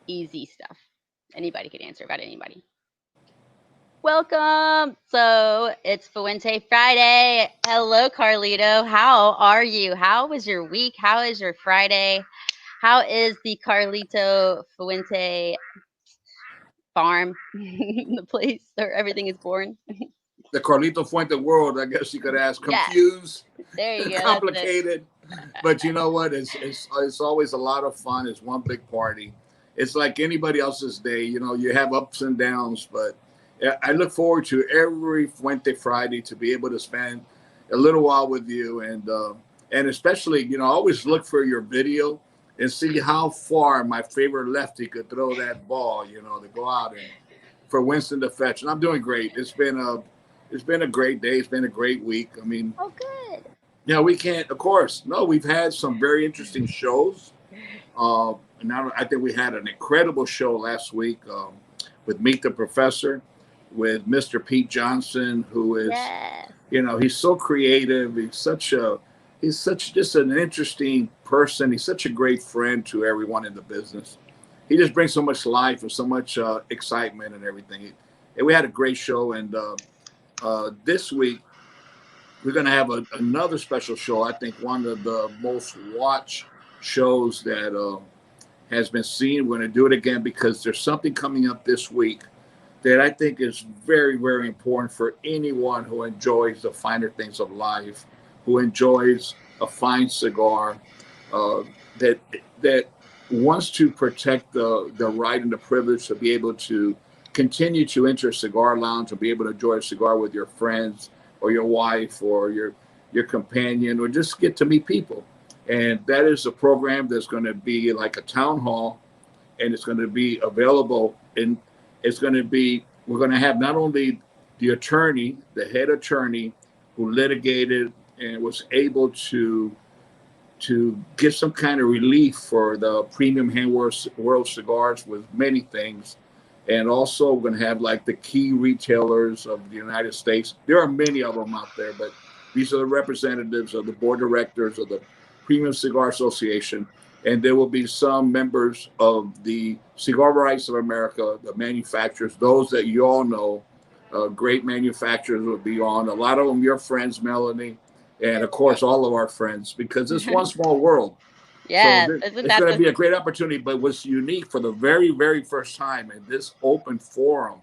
easy stuff. Anybody could answer about anybody. Welcome. So it's Fuente Friday. Hello, Carlito. How are you? How was your week? How is your Friday? How is the Carlito Fuente farm, the place where everything is born? The Carlito Fuente world, I guess you could ask, Yes. confused, There you go. That's it. complicated. But you know what? It's always a lot of fun. It's one big party. It's like anybody else's day. You know, you have ups and downs, but I look forward to every Fuente Friday to be able to spend a little while with you, and especially, I always look for your video and see how far my favorite lefty could throw that ball. To go out and for Winston to fetch. And I'm doing great. It's been a great day. It's been a great week. I mean, Oh, good. we can't, of course. No, we've had some very interesting shows. And now I think we had an incredible show last week with Meet the Professor, with Mr. Pete Johnson, who is, Yes. he's so creative. He's such just an interesting person. He's such a great friend to everyone in the business. He just brings so much life and so much excitement and everything. And we had a great show. And this week, we're going to have another special show. I think one of the most watched shows that has been seen. We're going to do it again because there's something coming up this week that I think is very, very important for anyone who enjoys the finer things of life, who enjoys a fine cigar, uh, that that wants to protect the right and the privilege to be able to continue to enter a cigar lounge or be able to enjoy a cigar with your friends or your wife or your companion or just get to meet people. And that is a program that's going to be like a town hall, and it's going to be available. And it's going to be, we're going to have not only the attorney, the head attorney who litigated and was able to give some kind of relief for the premium hand world cigars with many things. And also, we're going to have like the key retailers of the United States. There are many of them out there, but these are the representatives of the board of directors of the Premium Cigar Association. And there will be some members of the Cigar Rights of America, the manufacturers, those that you all know, great manufacturers will be on. A lot of them, your friends, Melanie, and of course, all of our friends, because it's one small world. So Yes. Isn't it's that going to the be a great opportunity. But what's unique for the very, very first time in this open forum,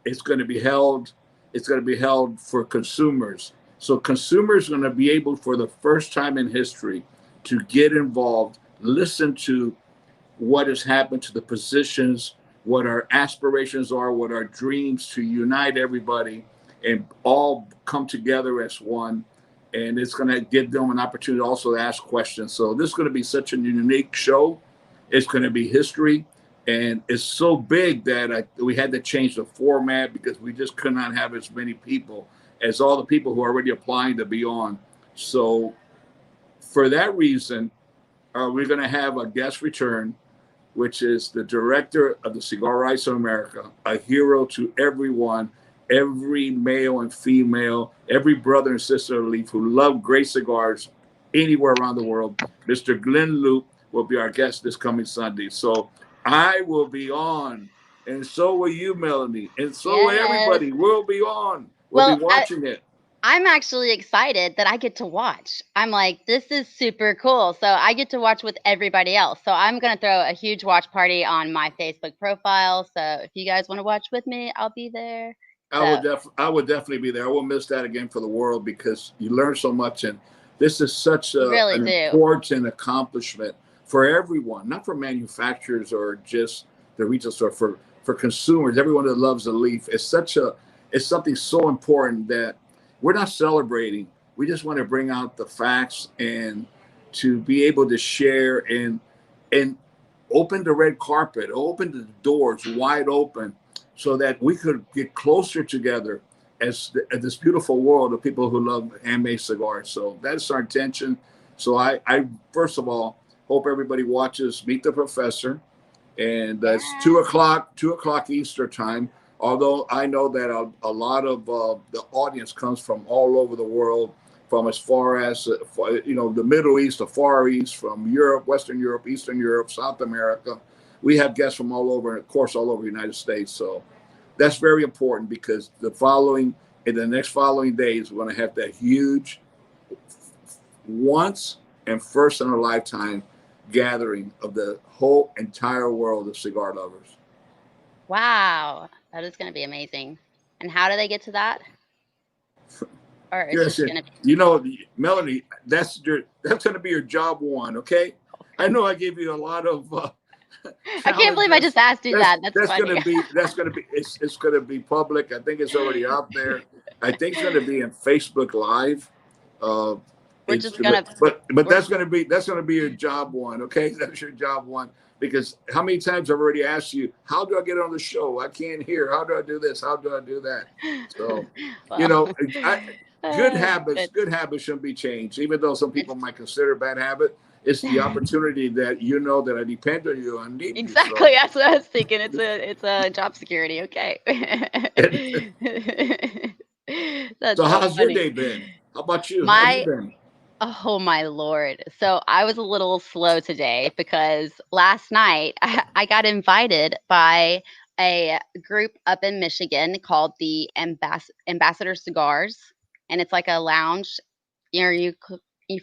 it's going to be held. It's going to be held for consumers. So consumers are going to be able, for the first time in history, to get involved, listen to what has happened to the positions, what our aspirations are, what our dreams to unite everybody and all come together as one. And it's going to give them an opportunity also to ask questions. So this is going to be such a unique show. It's going to be history. And it's so big that we had to change the format because we just could not have as many people as all the people who are already applying to be on. So for that reason, we're going to have a guest return, which is the director of the Cigar Rights of America, a hero to everyone, every male and female, every brother and sister of Leaf who love great cigars anywhere around the world. Mr. Glenn Loop will be our guest this coming Sunday. So I will be on, and so will you, Melanie, and so will yes. everybody. We'll be on. We'll be Well, watching it. I'm actually excited that I get to watch. I'm like, this is super cool. So I get to watch with everybody else. So I'm going to throw a huge watch party on my Facebook profile. So if you guys want to watch with me, I'll be there. So I would definitely be there. I won't miss that again for the world because you learn so much, and this is such you really an do. important accomplishment for everyone, not for manufacturers or just the retail store, for consumers, everyone that loves the leaf. It's something so important that we're not celebrating. We just want to bring out the facts and to be able to share and open the red carpet, open the doors wide open so that we could get closer together as this beautiful world of people who love handmade cigars. So that's our intention. So I first of all hope everybody watches Meet the Professor, and that's Yeah. 2 o'clock, 2 o'clock Eastern time. Although I know that a lot of the audience comes from all over the world, from as far as the Middle East, the Far East, from Europe, Western Europe, Eastern Europe, South America. we have guests from all over, of course, all over the United States. So that's very important because in the next following days, we're going to have that huge once and first in a lifetime gathering of the whole entire world of cigar lovers. Wow, that is going to be amazing. And how do they get to that? Or it's Yes, just going to be. you know, Melanie, that's going to be your job one. Okay, I know I gave you a lot of. I can't believe I just asked you that. That's going funny. to be it's going to be public. I think it's already out there. I think it's going to be in Facebook Live. We're just gonna. But that's going to be your job one. Okay, that's your job one. Because how many times I've already asked you, how do I get on the show? I can't hear. How do I do this? How do I do that? So, well, you know, good habits shouldn't be changed. Even though some people might consider a bad habit, it's the opportunity that you know that I depend on you. I need exactly. You, so. That's what I was thinking. It's a job security. Okay. So how's your day been? How about you? How have you been? Oh my Lord. So I was a little slow today because last night I got invited by a group up in Michigan called the Ambassador Cigars, and it's like a lounge. Are you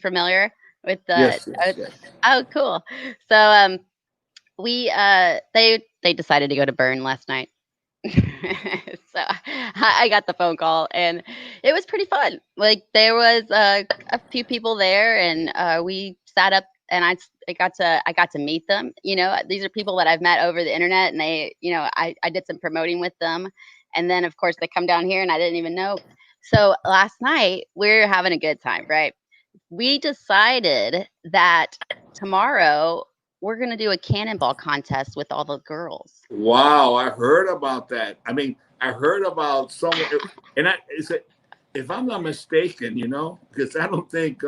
familiar with the? Yes. Oh, cool. So we they decided to go to Bern last night. So I got the phone call and it was pretty fun. Like there was a few people there and we sat up and I got to meet them. You know, these are people that I've met over the internet and they, you know, I did some promoting with them. And then of course they come down here and I didn't even know. So last night we're having a good time, right? We decided that tomorrow we're going to do a cannonball contest with all the girls. Wow, I heard about that. I mean, I heard about someone, and if I'm not mistaken, you know, because I don't think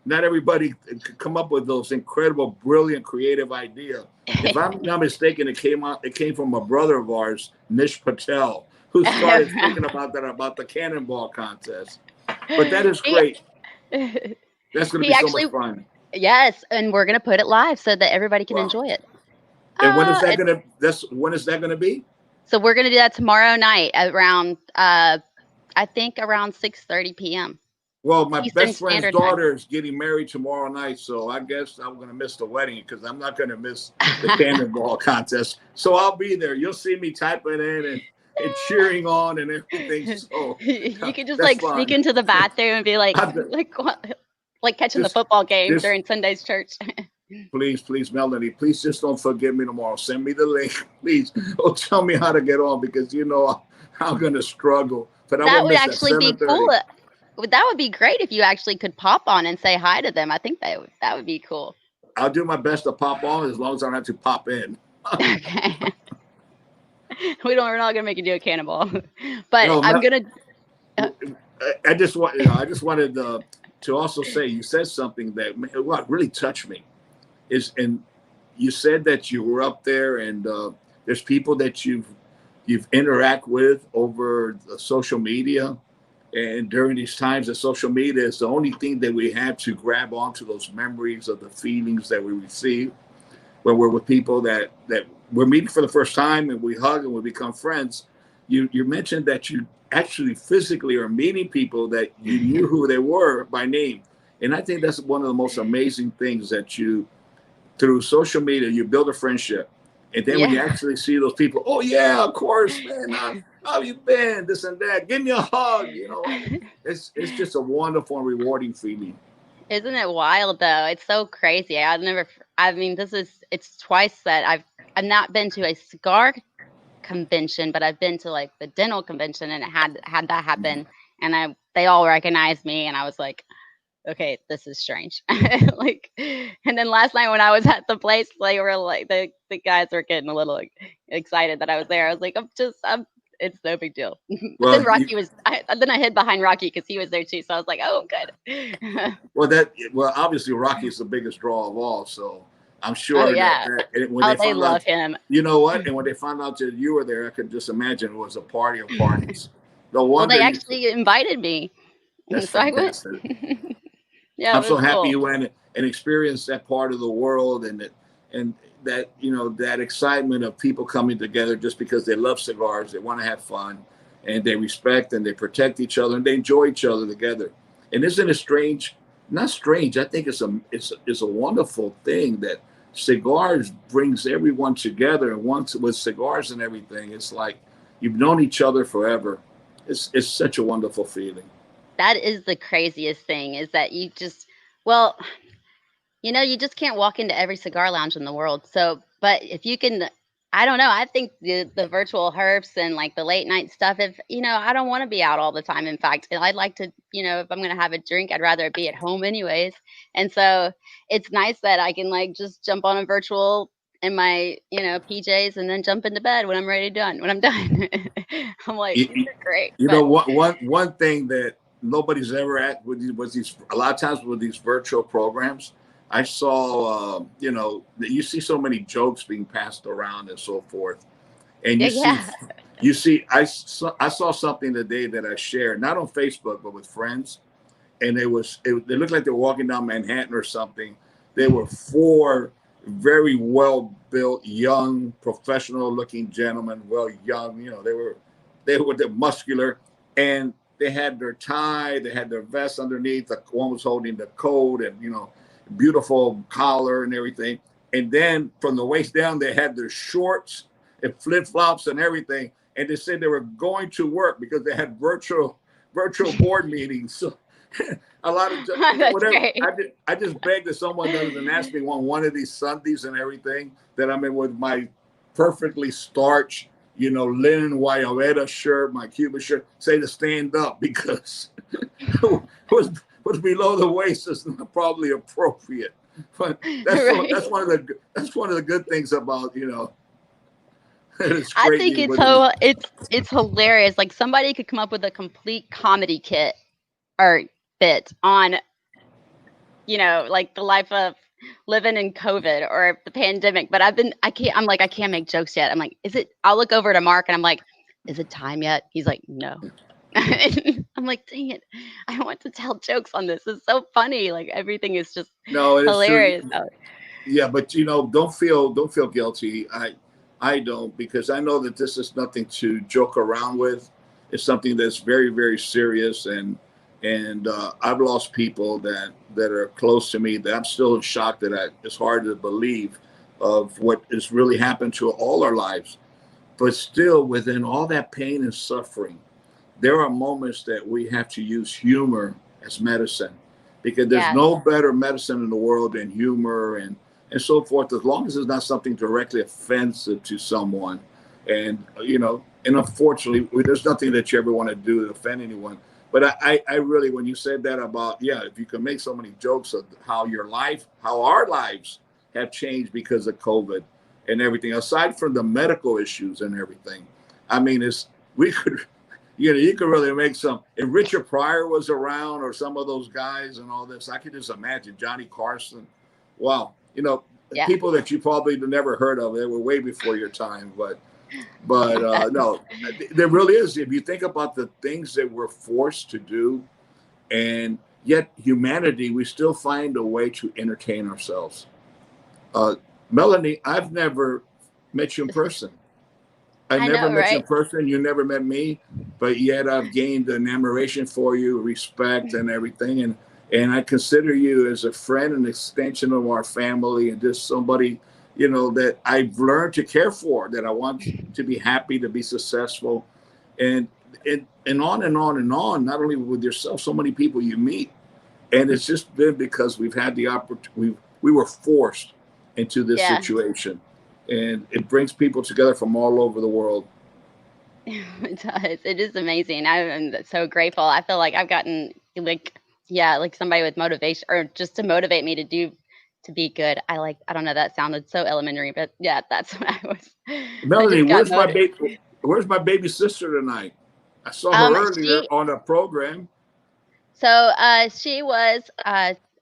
not everybody could come up with those incredible, brilliant, creative ideas. If I'm not mistaken, it came from a brother of ours, Nish Patel, who started thinking about the cannonball contest. But that is great. That's going to be so much fun. Yes, and we're gonna put it live so that everybody can enjoy it. And when is that gonna be? So we're gonna do that tomorrow night around I think around 6:30 p.m. Well, my Eastern best friend's Standard daughter is getting married tomorrow night, so I guess I'm gonna miss the wedding because I'm not gonna miss the cannonball contest. So I'll be there. You'll see me typing in and cheering on and everything. So you could just like sneak into the bathroom and be like like catching the football game during Sunday's church. Please, Melanie, please just don't forget me tomorrow. Send me the link, please. Or tell me how to get on because you know I'm gonna struggle. But that would actually be cool. That would be great if you actually could pop on and say hi to them. I think that would be cool. I'll do my best to pop on as long as I don't have to pop in. Okay. We're not gonna make you do a cannonball, but no, I'm gonna. I just wanted to also say you said something that really touched me. And you said that you were up there and there's people that you've interact with over social media, and during these times of social media is the only thing that we have to grab onto those memories of the feelings that we receive when we're with people that we're meeting for the first time and we hug and we become friends. You mentioned that you actually physically are meeting people that you knew who they were by name, and I think that's one of the most amazing things that you. Through social media, you build a friendship. And then when you actually see those people, oh, yeah, of course, man. How have you been? This and that. Give me a hug. You know, it's just a wonderful and rewarding feeling. Isn't it wild, though? It's so crazy. It's twice that I've not been to a cigar convention, but I've been to like the dental convention and it had that happen. And they all recognized me. And I was like, okay, this is strange. Like, and then last night when I was at the place, they were like, the guys were getting a little excited that I was there. I was like, it's no big deal. But then Rocky then I hid behind Rocky because he was there too. So I was like, oh, good. Well, obviously Rocky is the biggest draw of all. So I'm sure they love him. You know what? And when they found out that you were there, I could just imagine it was a party of parties. Well, they actually invited me. That's so fantastic. I went. Yeah, I'm so happy you went and experienced that part of the world, and that that excitement of people coming together just because they love cigars, they want to have fun, and they respect and they protect each other and they enjoy each other together. And isn't it strange? Not strange. I think it's a wonderful thing that cigars brings everyone together. And once with cigars and everything, it's like you've known each other forever. It's such a wonderful feeling. That is the craziest thing is that you just, well, you just can't walk into every cigar lounge in the world. So, but if you can, I don't know. I think the virtual herps and like the late night stuff, if, I don't want to be out all the time. In fact, I'd like to, if I'm going to have a drink, I'd rather it be at home anyways. And so it's nice that I can like just jump on a virtual in my, PJs and then jump into bed when I'm ready done, when I'm done. I'm like, You, these are great. you But know, one thing that nobody's ever at was these a lot of times with these virtual programs. I saw, you see so many jokes being passed around and so forth, and yeah, yeah. I saw something today that I shared not on Facebook but with friends, and they looked like they were walking down Manhattan or something. They were four very well built, young, professional looking gentlemen. Well, young, they're muscular, and they had their tie, they had their vest underneath. The one was holding the coat, and beautiful collar and everything. And then from the waist down, they had their shorts and flip flops and everything. And they said they were going to work because they had virtual board meetings. So a lot of That's whatever. great. I just beg that someone doesn't ask me on one of these Sundays and everything that I'm in with my perfectly starched, linen Guayabera shirt, my Cuban shirt, say to stand up because what's below the waist is not probably appropriate. But Right. that's one of the good things about it's I think crazy it's with it. so it's hilarious. Like somebody could come up with a complete comedy kit or bit on, like the life of living in COVID or the pandemic. But I can't make jokes yet. I'm like, I'll look over to Mark and I'm like, is it time yet? He's like, no. I'm like, dang it. I want to tell jokes on this. It's so funny. Like everything is just No, it is true. hilarious. Oh, Yeah, but don't feel guilty. I don't, because I know that this is nothing to joke around with. It's something that's very very serious, and I've lost people that are close to me that I'm still in shock it's hard to believe of what has really happened to all our lives. But still, within all that pain and suffering, there are moments that we have to use humor as medicine, because there's yes. no better medicine in the world than humor and so forth, as long as it's not something directly offensive to someone. And and unfortunately there's nothing that you ever want to do to offend anyone. But I really, when you said that about, yeah, if you can make so many jokes of how our lives have changed because of COVID and everything, aside from the medical issues and everything, I mean, we could, you could really make some. If Richard Pryor was around or some of those guys and all this, I could just imagine Johnny Carson. Wow, Yeah. people that you probably never heard of. They were way before your time, but no, there really is. If you think about the things that we're forced to do, and yet humanity, we still find a way to entertain ourselves. Uh, Melanie, I've never met you in person. I I never know, met you in right? person. You never met me, but yet I've gained an admiration for you, respect, and everything. And I consider you as a friend, an extension of our family, and just somebody, that I've learned to care for. That I want to be happy, to be successful, and and on and on and on. Not only with yourself, so many people you meet, and it's just been because we've had the opportunity. We were forced into this Yeah. situation, and it brings people together from all over the world. It does. It is amazing. I am so grateful. I feel like I've gotten like, yeah, like somebody with motivation or just to motivate me to be good. I don't know, that sounded so elementary, but yeah, that's what I was. I Melanie, just got motivated. where's my baby sister tonight? I saw her earlier She on a program. so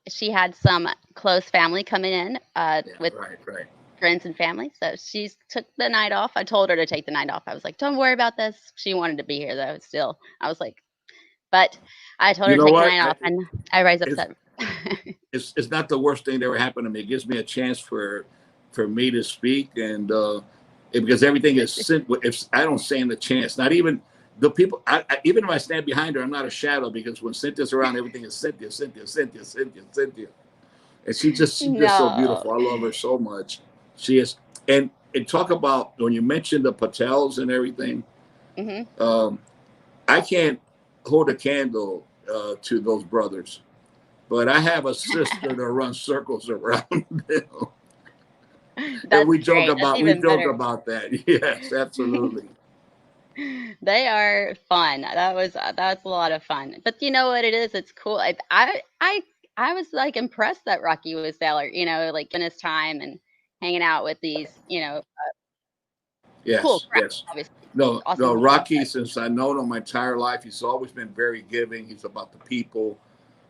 she had some close family coming in Yeah, with right, right. friends and family. So she took the night off. I told her to take the night off. I was like, don't worry about this. She wanted to be here though, still. I was like, but I told You her to know take the what? night off and everybody's It's upset. it's not the worst thing that ever happened to me. It gives me a chance for me to speak, and because everything is if I don't stand a chance, not even the people. Even if I stand behind her, I'm not a shadow because when Cynthia's around, everything is Cynthia, Cynthia, Cynthia, Cynthia, Cynthia, and she's just so No. beautiful. I love her so much. She is, and talk about when you mentioned the Patels and everything. Hmm. Um, I can't hold a candle to those brothers, but I have a sister that runs circles around them. And That's great. That's we even joke better. about that. Yes, absolutely. They are fun. That's a lot of fun. But you know what it is? It's cool. I was like impressed that Rocky was there. Like giving his time and hanging out with these, cool Yes, crowd. yes. Obviously, No, awesome no. people. Rocky, since I know him my entire life, he's always been very giving. He's about the people,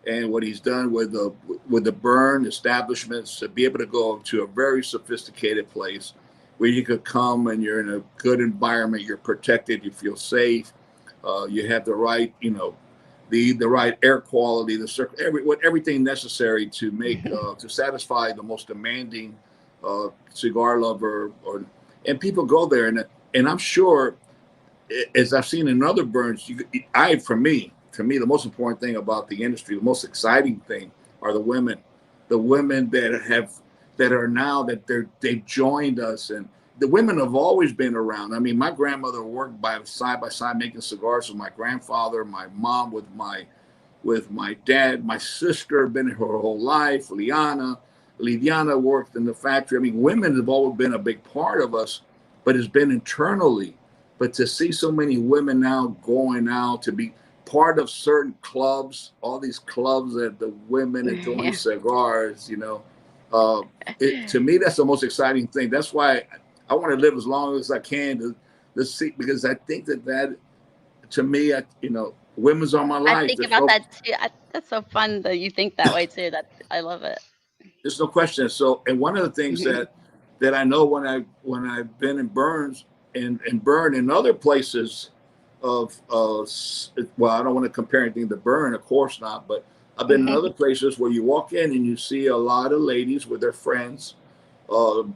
and what he's done with the burn establishments to be able to go to a very sophisticated place where you could come and you're in a good environment, you're protected, you feel safe, you have the right, the right air quality, everything necessary to make to satisfy the most demanding cigar lover, and people go there, and I'm sure, as I've seen in other burns, for me, the most important thing about the industry, the most exciting thing, are the women that are now that they've joined us, and the women have always been around. I mean, my grandmother worked by side making cigars with my grandfather, my mom with my dad, my sister been here her whole life. Lidiana worked in the factory. I mean, women have always been a big part of us, but it's been internally. But to see so many women now going out to be part of certain clubs, all these clubs that the women enjoying Yeah. cigars, uh, to me that's the most exciting thing. That's why I want to live as long as I can to see, because I think that to me, women's on my I life. think about that too. That's so fun that you think that way too. I love it. There's no question. So, and one of the things that I know when I've been in Burns and Burn and other places of well, I don't want to compare anything to Burn, of course not, but I've been in other places where you walk in and you see a lot of ladies with their friends,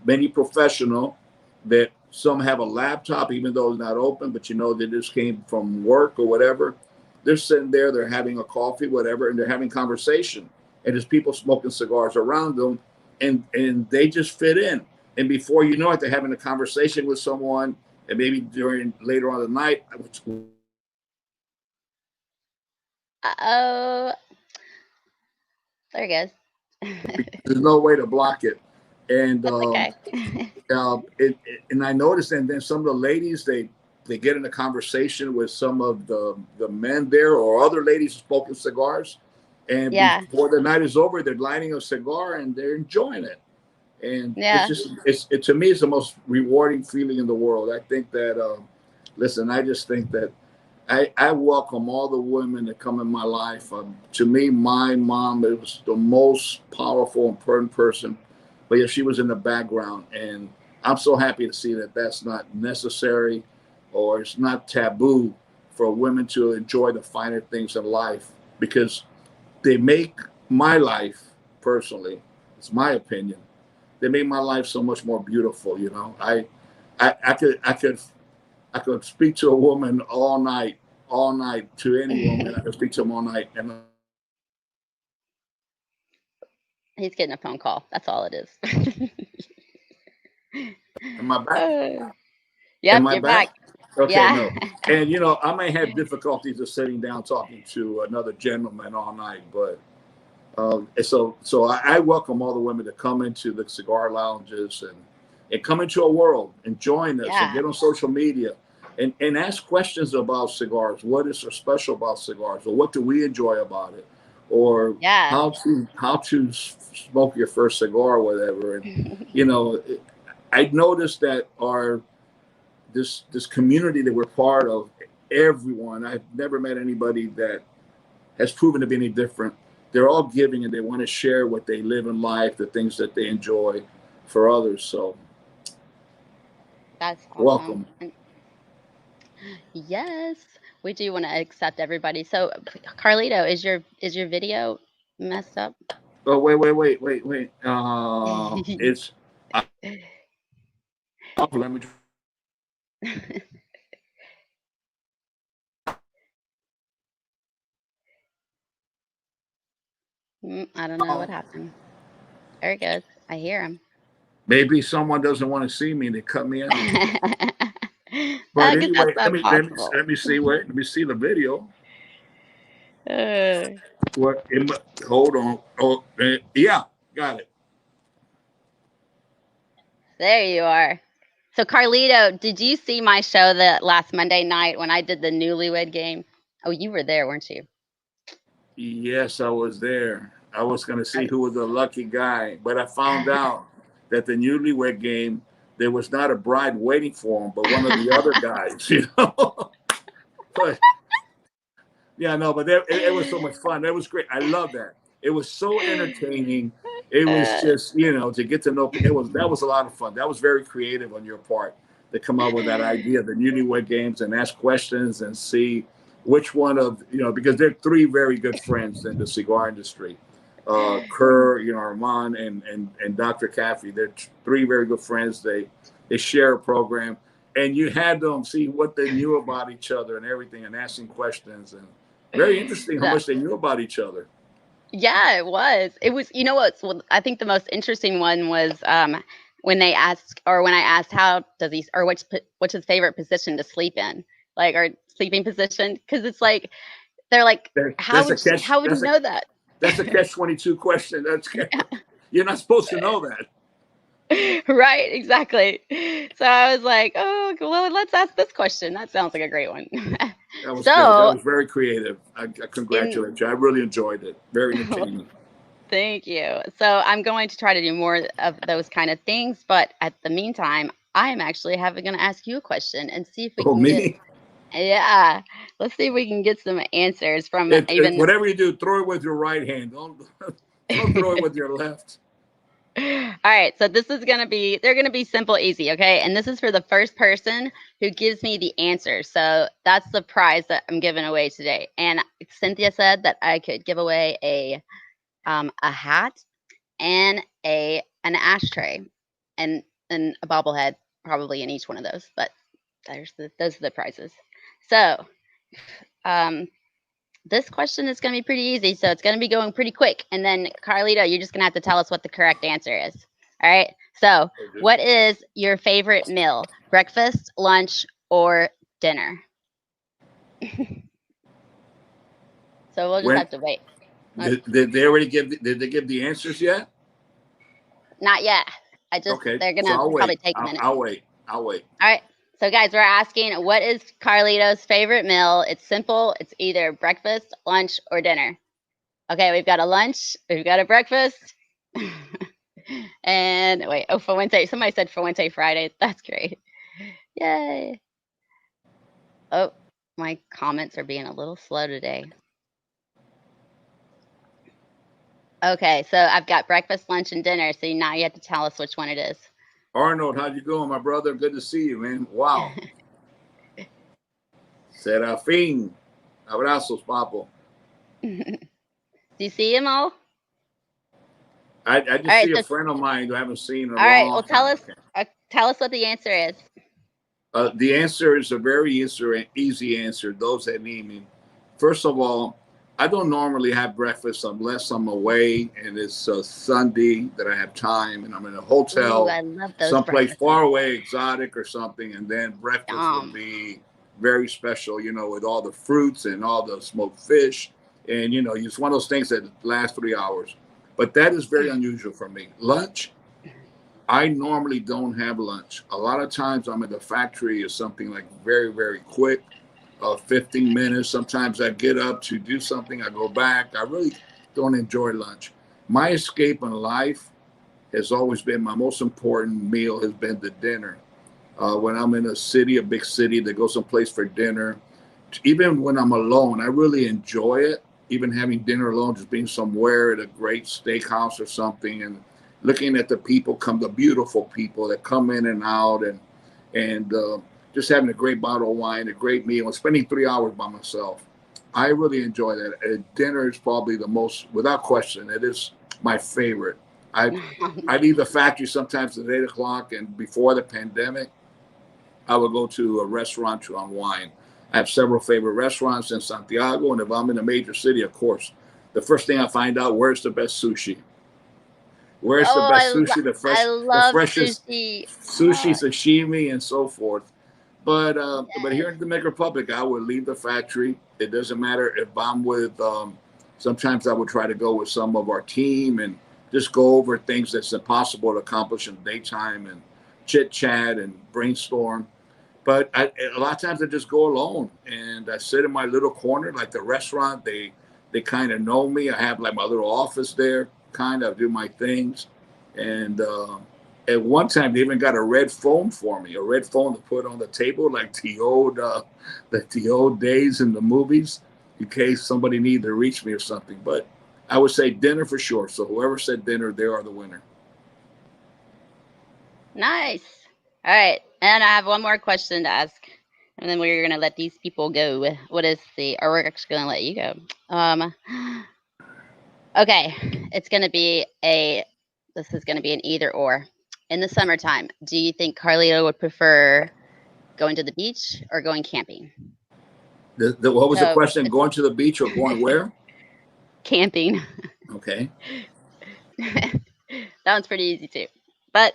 many professional, that some have a laptop even though it's not open, but they just came from work or whatever. They're sitting there, they're having a coffee, whatever, and they're having conversation. And there's people smoking cigars around them, and they just fit in. And before you know it, they're having a conversation with someone, and maybe during later on the night, Oh, there he goes. there's no way to block it. And That's okay. and I noticed, and then some of the ladies they get in a conversation with some of the men there or other ladies smoking cigars, and Yeah, before the night is over, they're lighting a cigar and they're enjoying it. And it's yeah. just to me it's the most rewarding feeling in the world. I think that listen, I just think that I welcome all the women that come in my life. To me, my mom was the most powerful, important person, but yeah, she was in the background, and I'm so happy to see that that's not necessary, or it's not taboo for women to enjoy the finer things in life, because they make my life personally. It's my opinion. They make my life so much more beautiful. I could speak to a woman all night to any woman. I could speak to them all night. And He's getting a phone call. That's all it is. am I back? Uh, Am yep, I you're back? back. Okay, Yeah. no. And I may have difficulties of sitting down talking to another gentleman all night, but so I welcome all the women to come into the cigar lounges and come into a world, and join us, and Yeah. get on social media, and ask questions about cigars. What is so special about cigars, or what do we enjoy about it, or Yeah. how to smoke your first cigar, or whatever. And you know, I noticed that our this community that we're part of, everyone. I've never met anybody that has proven to be any different. They're all giving, and they want to share what they live in life, the things that they enjoy for others. So That's awesome. welcome. And yes, we do want to accept everybody. So, Carlito, is your video messed up? Oh, wait. It's Oh, let me. I don't know what happened. There it goes. I hear him. Maybe someone doesn't want to see me and they cut me out. But I guess that's anyway, not possible. let me see. Wait, let me see the video. Uh, What? Hold on. Oh, yeah, got it. there you are. So, Carlito, did you see my show the last Monday night when I did the Newlywed game? Oh, you were there, weren't you? Yes, I was there. I was going to see who was the lucky guy, but I found out that the newlywed game, there was not a bride waiting for him, but one of the other guys, you know. But yeah, no, but it was so much fun. That was great. I love that. It was so entertaining. It was Uh, just, to get to know. That was a lot of fun. That was very creative on your part to come up with that idea, the newlywed games, and ask questions and see which one of because they're three very good friends in the cigar industry. Kerr, Armand, and Dr. Caffey. They're three very good friends. They share a program, and you had them see what they knew about each other and everything, and asking questions and very interesting how so, much they knew about each other. yeah, it was. It was. You know what? Well, I think the most interesting one was when they asked, or when I asked, how does he, or what's his favorite position to sleep in, like, or sleeping position? Because it's like they're like, That's a catch. how would you know that? That's a catch-22 question. You're not supposed to know that. Right, exactly. So I was like, oh, well, let's ask this question. That sounds like a great one. That was good. That So, was very creative. I in congratulate you. I really enjoyed it. Very entertaining. thank you. So I'm going to try to do more of those kind of things, but at the meantime, I am actually going to ask you a question and see if we Oh, can get, me? yeah, let's see if we can get some answers from even. Whatever you do, throw it with your right hand. Don't throw it with your left. All right, so this is going to be, they're going to be simple, easy, okay? And this is for the first person who gives me the answer. So that's the prize that I'm giving away today. And Cynthia said that I could give away a hat and an ashtray and a bobblehead probably in each one of those. But those are the prizes. So um, this question is going to be pretty easy. So it's going to be going pretty quick. And then Carlito, you're just going to have to tell us what the correct answer is. All right. So Okay. what is your favorite meal? Breakfast, lunch, or dinner? So we'll just When have to wait. did they already give? Did they give the answers yet? Not yet. Okay, They're going so to I'll probably wait. take a minute. I'll wait. I'll wait. All right. So, guys, we're asking, what is Carlito's favorite meal? It's simple. It's either breakfast, lunch, or dinner. Okay, we've got a lunch, we've got a breakfast, and wait, oh, Fuente. Somebody said Fuente Friday. That's great. Yay. Oh, my comments are being a little slow today. Okay, so I've got breakfast, lunch, and dinner. So now you have to tell us which one it is. Arnold, how'd you going, my brother? Good to see you, man. Wow. Serafín. Abrazos, papo. Do you see them all? I All just right, see a so friend of mine who I haven't seen in a all right. Well, long time. Okay. tell us what the answer is. The answer is a very easy answer. Those that need me. First of all, I don't normally have breakfast unless I'm away and it's a Sunday that I have time and I'm in a Ooh, hotel, I love those someplace breakfasts. far away, exotic or something. And then breakfast would Yum. be very special, with all the fruits and all the smoked fish. And, it's one of those things that last 3 hours. But that is very unusual for me. Lunch, I normally don't have lunch. A lot of times I'm at the factory or something like very, very quick, 15 minutes. Sometimes I get up to do something, I go back. I really don't enjoy lunch. My escape in life has always been my most important meal has been the dinner. When I'm in a city, a big city, to go someplace for dinner, even when I'm alone, I really enjoy it. Even having dinner alone, just being somewhere at a great steakhouse or something, and looking at the people come, the beautiful people that come in and out, and just having a great bottle of wine, a great meal, and spending 3 hours by myself. I really enjoy that. Dinner is probably the most, without question, it is my favorite. I I leave the factory sometimes at 8 o'clock, and before the pandemic, I would go to a restaurant to unwind. I have several favorite restaurants in Santiago, and if I'm in a major city, of course, the first thing I find out where's the best sushi. Where's the Oh, best sushi? I The love freshest sushi. sushi, Oh, sashimi, and so forth. But here yes. in the Dominican Republic, I would leave the factory. It doesn't matter if I'm with. Sometimes I would try to go with some of our team and just go over things that's impossible to accomplish in the daytime and chit chat and brainstorm. A lot of times I just go alone and I sit in my little corner, like the restaurant. They kind of know me. I have like my little office there, kind of do my things. And at one time, they even got a red phone for me, a red phone to put on the table, like the old days in the movies, in case somebody needed to reach me or something. But I would say dinner for sure. So whoever said dinner, they are the winner. Nice. All right. And I have one more question to ask. And then we're gonna let these people go. What is the or we're actually gonna let you go. Um okay. It's gonna be a this is gonna be an either or. In the summertime, do you think Carlito would prefer going to the beach or going camping? What was the So question? it's Going to the beach or going where? camping. Okay. That one's pretty easy too. But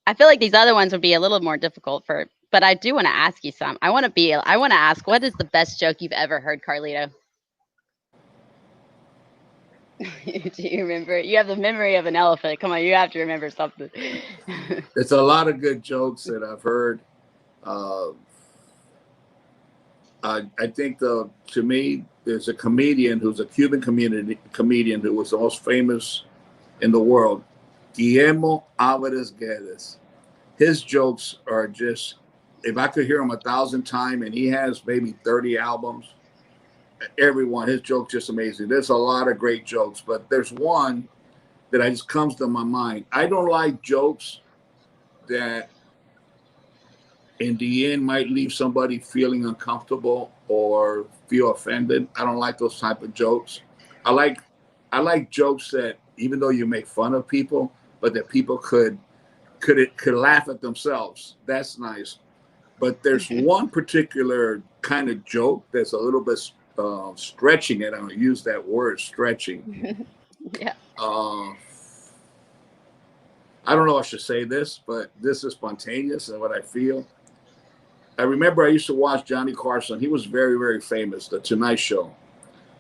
I feel like these other ones would be a little more difficult for. But I do want to ask you some. I want to ask, what is the best joke you've ever heard, Carlito? Do you remember? You have the memory of an elephant. Come on, you have to remember something. It's a lot of good jokes that I've heard. Uh, I think to me, there's a comedian who's a Cuban comedian who was the most famous in the world, Guillermo Alvarez Guedes. His jokes are just, if I could hear him 1,000 times, and he has maybe 30 albums, everyone, his jokes just amazing. There's a lot of great jokes, but there's one that I just comes to my mind. I don't like jokes that in the end might leave somebody feeling uncomfortable or feel offended. I don't like those type of jokes. I like I like jokes that even though you make fun of people, but that people could laugh at themselves. That's nice. But there's one particular kind of joke that's a little bit stretching it. I don't use that word stretching. Yeah. Uh, I don't know if I should say this, but this is spontaneous and what I feel. I remember I used to watch Johnny Carson. He was very, very famous, The Tonight Show.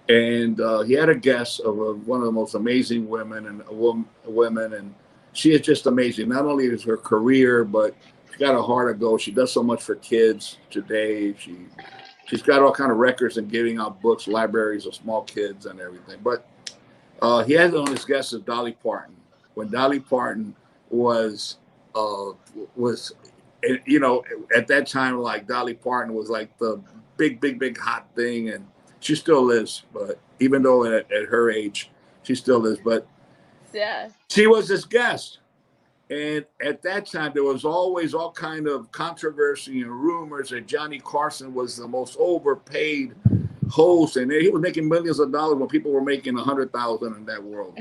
And he had a guest of one of the most amazing women, and she is just amazing. Not only is her career, but she got a heart of gold. She does so much for kids today. She's got all kind of records and giving out books, libraries of small kids and everything. But he had on his guest as Dolly Parton. When Dolly Parton was uh, was you know, at that time, like Dolly Parton was like the big hot thing, and she still is. But even though at her age, she still is. But Yeah. she was this guest, and at that time, there was always all kind of controversy and rumors that Johnny Carson was the most overpaid host, and he was making millions of dollars when people were making 100,000 in that world.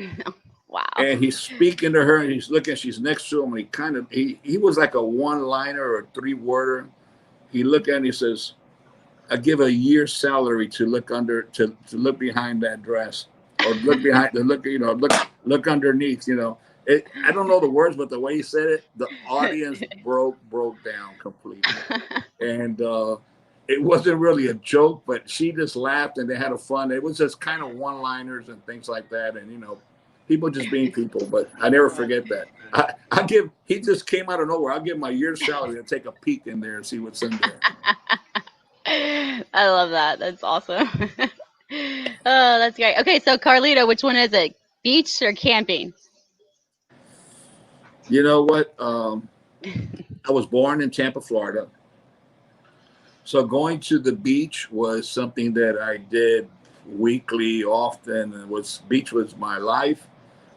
Wow. And he's speaking to her, and he's looking. She's next to him, and he was like a one-liner or a three-worder. He looked at her and he says, "I give a year's salary to look under to look behind that dress, or look behind the look look underneath." I don't know the words, but the way he said it, the audience broke down completely, and it wasn't really a joke, but she just laughed and they had a fun. It was just kind of one-liners and things like that, and people just being people. But I never forget that. He just came out of nowhere. I'll give my year's salary to take a peek in there and see what's in there. I love that. That's awesome. Oh, that's great. Okay, so Carlito, which one is it? Beach or camping? You know what? I was born in Tampa, Florida. So going to the beach was something that I did weekly, often. Beach was my life,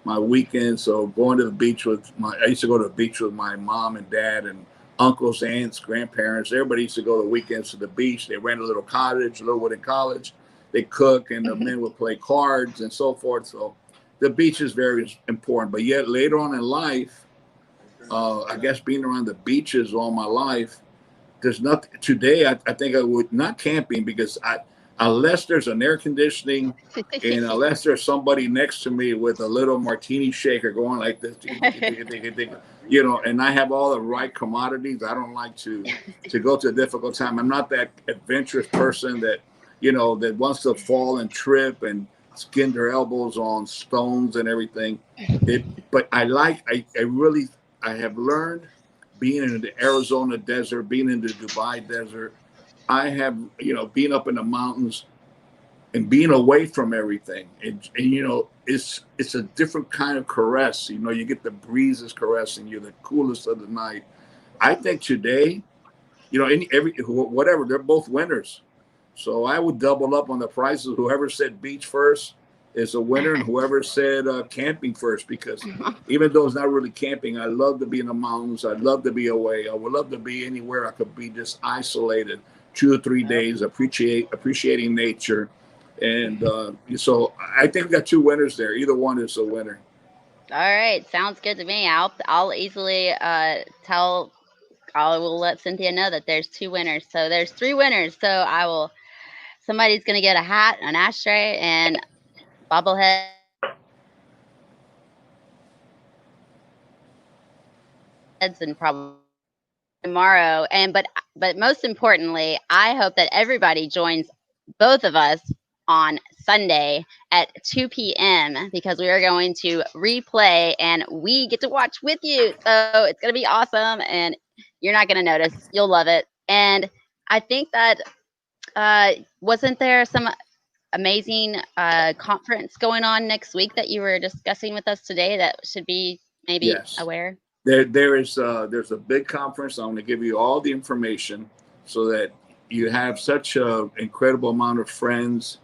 my weekend. So going to the beach I used to go to the beach with my mom and dad and uncles, aunts, grandparents. Everybody used to go the weekends to the beach. They ran a little cottage, a little wooden college. They cook, and the men would play cards and so forth. So the beach is very important. But yet later on in life, I guess being around the beaches all my life, there's nothing today. I think I would not camping because unless there's an air conditioning and unless there's somebody next to me with a little martini shaker going like this, and I have all the right commodities. I don't like to go to a difficult time. I'm not that adventurous person that that wants to fall and trip and skin their elbows on stones and everything. But I have learned being in the Arizona desert, being in the Dubai desert. I have, being up in the mountains and being away from everything. And it's a different kind of caress. You get the breezes caressing you, the coolest of the night. I think today, whatever, they're both winners. So I would double up on the prices. Whoever said beach first is a winner, and whoever said camping first, because even though it's not really camping, I love to be in the mountains. I'd love to be away. I would love to be anywhere I could be just isolated 2 or 3 days, appreciating nature. And so I think we got two winners there. Either one is a winner. All right, sounds good to me. I'll easily tell. I will let Cynthia know that there's two winners. So there's three winners. So I will. Somebody's gonna get a hat, an ashtray, and bobbleheads, and probably tomorrow. But most importantly, I hope that everybody joins both of us on Sunday at 2 p.m. because we are going to replay and we get to watch with you. So it's going to be awesome and you're not going to notice. You'll love it. And I think that wasn't there some amazing conference going on next week that you were discussing with us today that should be maybe Yes. aware? There's a big conference. I'm going to give you all the information so that you have such an incredible amount of friends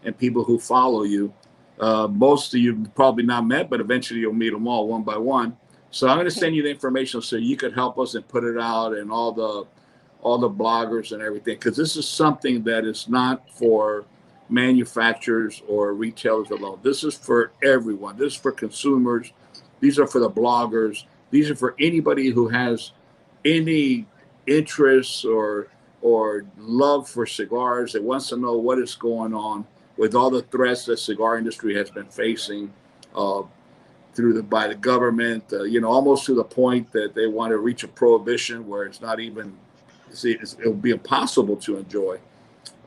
and people who follow you. Most of you probably not met, but eventually you'll meet them all one by one. So I'm going to send you the information so you could help us and put it out and all the bloggers and everything, because this is something that is not for manufacturers or retailers alone. This is for everyone. This is for consumers. These are for the bloggers. These are for anybody who has any interest or love for cigars, that wants to know what is going on with all the threats that cigar industry has been facing by the government, almost to the point that they want to reach a prohibition where it's not even, it'll be impossible to enjoy.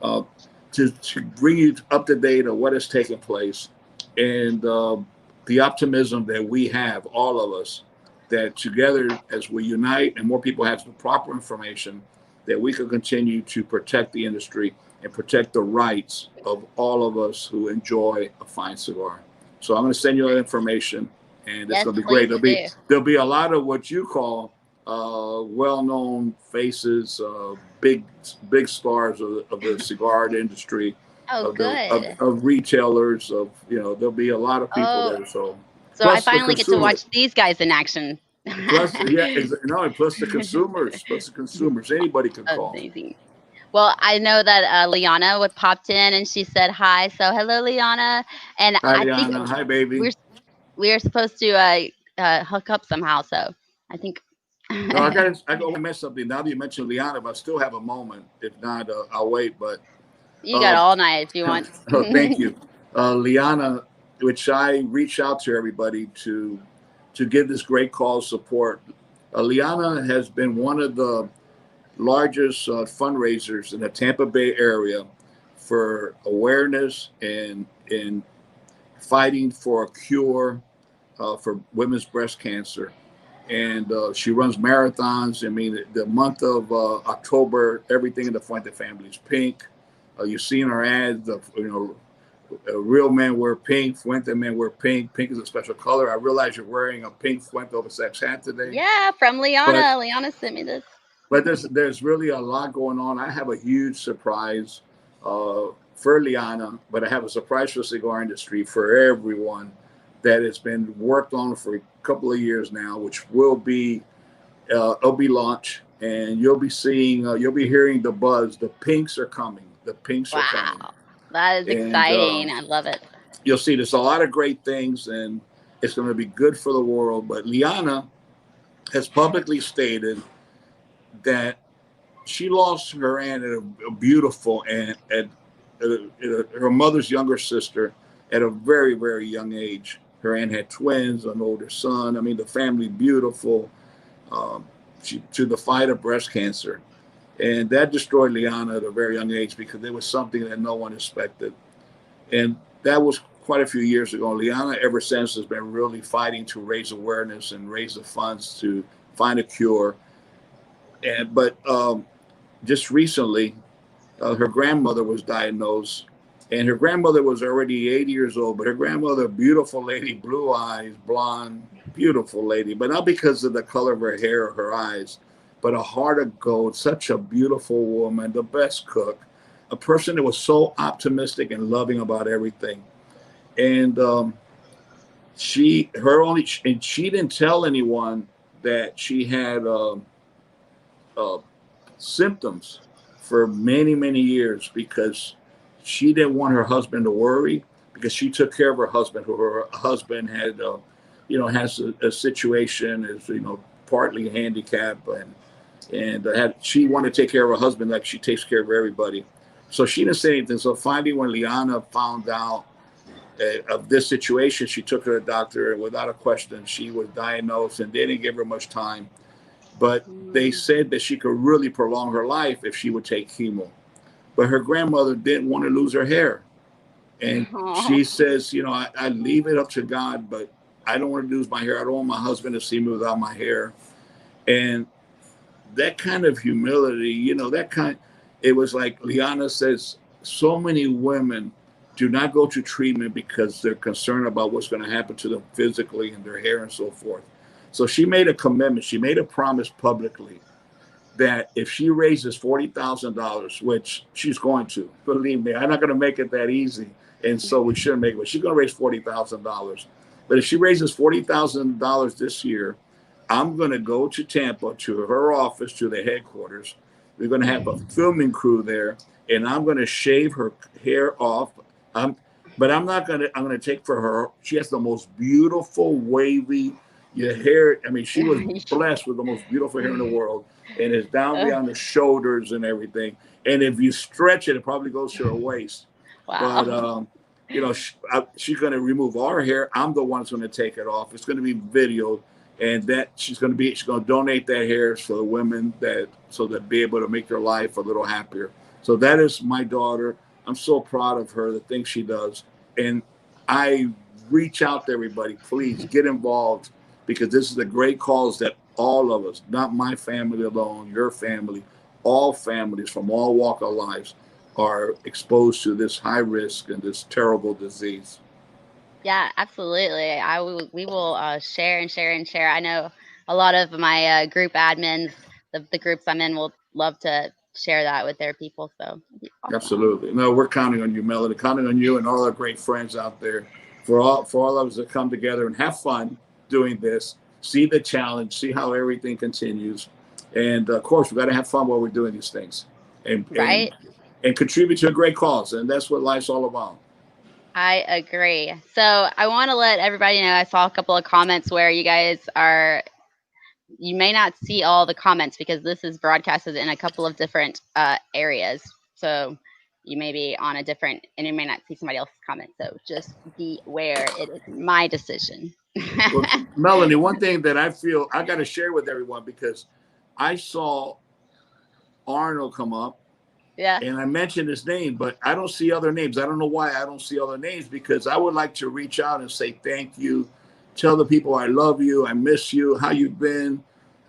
To bring you up to date on what has taken place and the optimism that we have, all of us, that together as we unite and more people have the proper information, that we can continue to protect the industry and protect the rights of all of us who enjoy a fine cigar. So I'm going to send you that information, and it's going to be great. There'll be a lot of what you call well-known faces, big stars of the cigar industry, of retailers, there'll be a lot of people there. So I finally get to watch these guys in action. Plus the consumers, anybody can call. Amazing. Well, I know that Liana would popped in and she said hi. So hello, Liana. And hi, Liana. Hi, baby. We're supposed to hook up somehow. So I think. No, I got to mess something. Now that you mentioned Liana, but I still have a moment. If not, I'll wait. But you got all night if you want. Thank you, Liana. Which I reach out to everybody to give this great cause support. Liana has been one of the largest fundraisers in the Tampa Bay area for awareness and fighting for a cure for women's breast cancer. And she runs marathons. I mean, the month of October, everything in the Fuente family is pink. You've seen her ads. Real men wear pink. Fuente men wear pink. Pink is a special color. I realize you're wearing a pink Fuente oversized hat today. Yeah, from Liana. Liana sent me this. But there's really a lot going on. I have a huge surprise for Liana, but I have a surprise for the cigar industry for everyone that has been worked on for a couple of years now, which will be it'll be launched, and you'll be hearing the buzz. The pinks are coming. The pinks are coming. That is exciting. I love it. you'll see there's a lot of great things, and it's going to be good for the world. But Liana has publicly stated that she lost her aunt, a beautiful aunt, at her mother's younger sister, at a very, very young age. Her aunt had twins, an older son. I mean, the family beautiful. To the fight of breast cancer, and that destroyed Liana at a very young age because it was something that no one expected. And that was quite a few years ago. Liana, ever since, has been really fighting to raise awareness and raise the funds to find a cure. But just recently, her grandmother was diagnosed, and her grandmother was already 80 years old. But her grandmother, beautiful lady, blue eyes, blonde, beautiful lady, but not because of the color of her hair or her eyes, but a heart of gold, such a beautiful woman, the best cook, a person that was so optimistic and loving about everything. And she didn't tell anyone that she had symptoms for many, many years because she didn't want her husband to worry, because she took care of her husband, who her husband had, has a situation, is, partly handicapped, and she wanted to take care of her husband like she takes care of everybody. So she didn't say anything. So finally, when Liana found out of this situation, she took her to the doctor, and without a question, she was diagnosed, and they didn't give her much time. But they said that she could really prolong her life if she would take chemo. But her grandmother didn't want to lose her hair. And she says, I leave it up to God, but I don't want to lose my hair. I don't want my husband to see me without my hair. And that kind of humility, it was like Liana says, so many women do not go to treatment because they're concerned about what's going to happen to them physically and their hair and so forth. So she made a commitment. She made a promise publicly that if she raises $40,000, which she's going to, believe me, I'm not going to make it that easy. And so we shouldn't make it, but she's going to raise $40,000. But if she raises $40,000 this year, I'm going to go to Tampa, to her office, to the headquarters. We're going to have a filming crew there, and I'm going to shave her hair off. But I'm not going to, I'm going to take for her. She has the most beautiful, wavy hair. I mean, she was blessed with the most beautiful hair in the world, and it's down beyond the shoulders and everything. And if you stretch it, it probably goes to her waist. Wow. But, she's going to remove all her hair. I'm the one that's going to take it off. It's going to be videoed. And that she's going to donate that hair for the women so that be able to make their life a little happier. So that is my daughter. I'm so proud of her, the things she does. And I reach out to everybody, please get involved, because this is a great cause that all of us, not my family alone, your family, all families from all walk of lives are exposed to this high risk and this terrible disease. Yeah, absolutely. We will share and share and share. I know a lot of my group admins, the groups I'm in, will love to share that with their people. So it'd be awesome. Absolutely. No, we're counting on you, Melody, counting on you and all our great friends out there for all of us to come together and have fun doing this, see the challenge, see how everything continues. And of course, we've got to have fun while we're doing these things Right? and contribute to a great cause. And that's what life's all about. I agree. So I want to let everybody know, I saw a couple of comments where you may not see all the comments because this is broadcasted in a couple of different areas. So you may be on a different, and you may not see somebody else's comment. So just be aware, it is my decision. Well, Melanie, one thing that I feel I got to share with everyone, because I saw Arnold come up. Yeah. And I mentioned his name, but I don't see other names. I don't know why I don't see other names, because I would like to reach out and say thank you. Tell the people I love you. I miss you. How you been?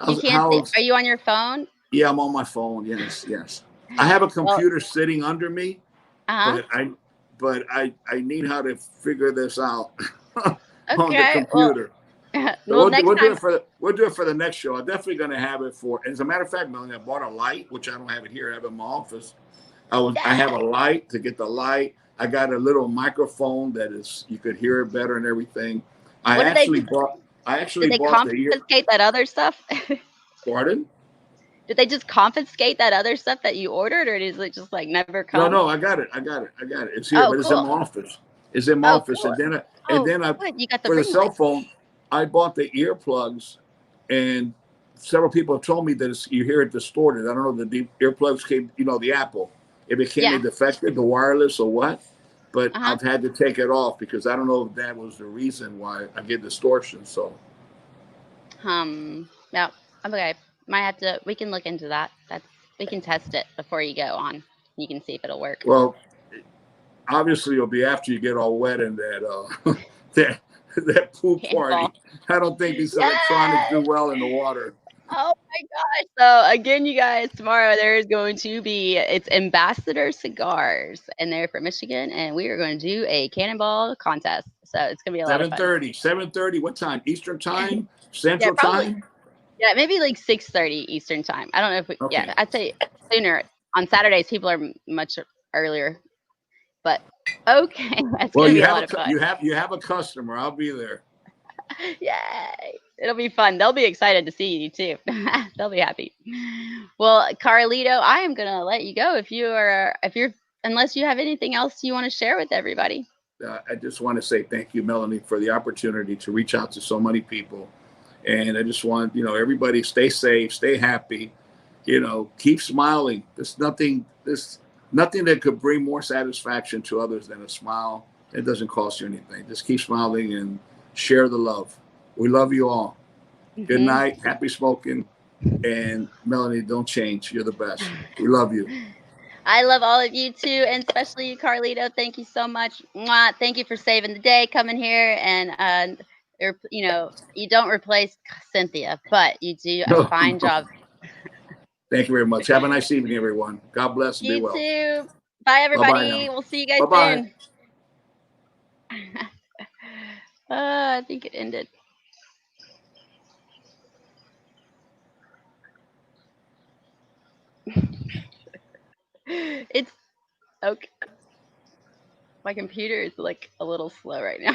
You can't see, are you on your phone? Yeah, I'm on my phone. Yes. I have a computer sitting under me, Uh-huh. but I need how to figure this out on the Okay. computer. Well, next time. We'll do it for the next show. I'm definitely going to have it for. As a matter of fact, Melanie, I bought a light, which I don't have it here. I have it in my office. I have a light to get the light. I got a little microphone that is, you could hear it better and everything. I actually bought Did they confiscate that other stuff? Pardon? Did they just confiscate that other stuff that you ordered, or is it just like never come? No, I got it. It's here, but it's in my office. It's in my Oh, office, cool. and Oh, then I good. You got the for the ring cell light. phone, I bought the earplugs, and several people have told me that you hear it distorted. I don't know the earplugs came, the Apple. It became Yeah. a defective, the wireless or what, but Uh huh. I've had to take it off because I don't know if that was the reason why I get distortion. So, Yeah. Okay. Might have to. We can look into that. We can test it before you go on. You can see if it'll work. well, obviously it'll be after you get all wet in that that that pool Cannonball. party. I don't think these electronics Yes. do well in the water. Oh my gosh. So again, you guys, tomorrow there is going to be it's Ambassador Cigars, and they're from Michigan, and we are going to do a cannonball contest. So it's gonna be a lot of fun. 7:30. 7:30. What time? Eastern time? Yeah, Central probably. time? Yeah, maybe like 6:30 Eastern time. I don't know if we. Okay. Yeah, I'd say sooner. On Saturdays, people are much earlier. But okay, that's Well, gonna be a lot of fun. you have a customer. I'll be there. Yay! It'll be fun. They'll be excited to see you too. They'll be happy. Well, Carlito, I am gonna let you go. If you're, unless you have anything else you want to share with everybody. I just want to say thank you, Melanie, for the opportunity to reach out to so many people. And I just want, everybody stay safe, stay happy, keep smiling. There's nothing that could bring more satisfaction to others than a smile. It doesn't cost you anything. Just keep smiling and share the love. We love you all. Good Hmm. night. Happy smoking. And Melanie, don't change. You're the best. We love you. I love all of you too, and especially you, Carlito. Thank you so much. Mwah. Thank you for saving the day, coming here, and you don't replace Cynthia, but you do a No, fine no. job. Thank you very much. Have a nice evening, everyone. God bless and be You well. too. Bye, Bye bye now. everybody. We'll see you guys Bye bye. soon. I think it ended. It's okay. My computer is like a little slow right now.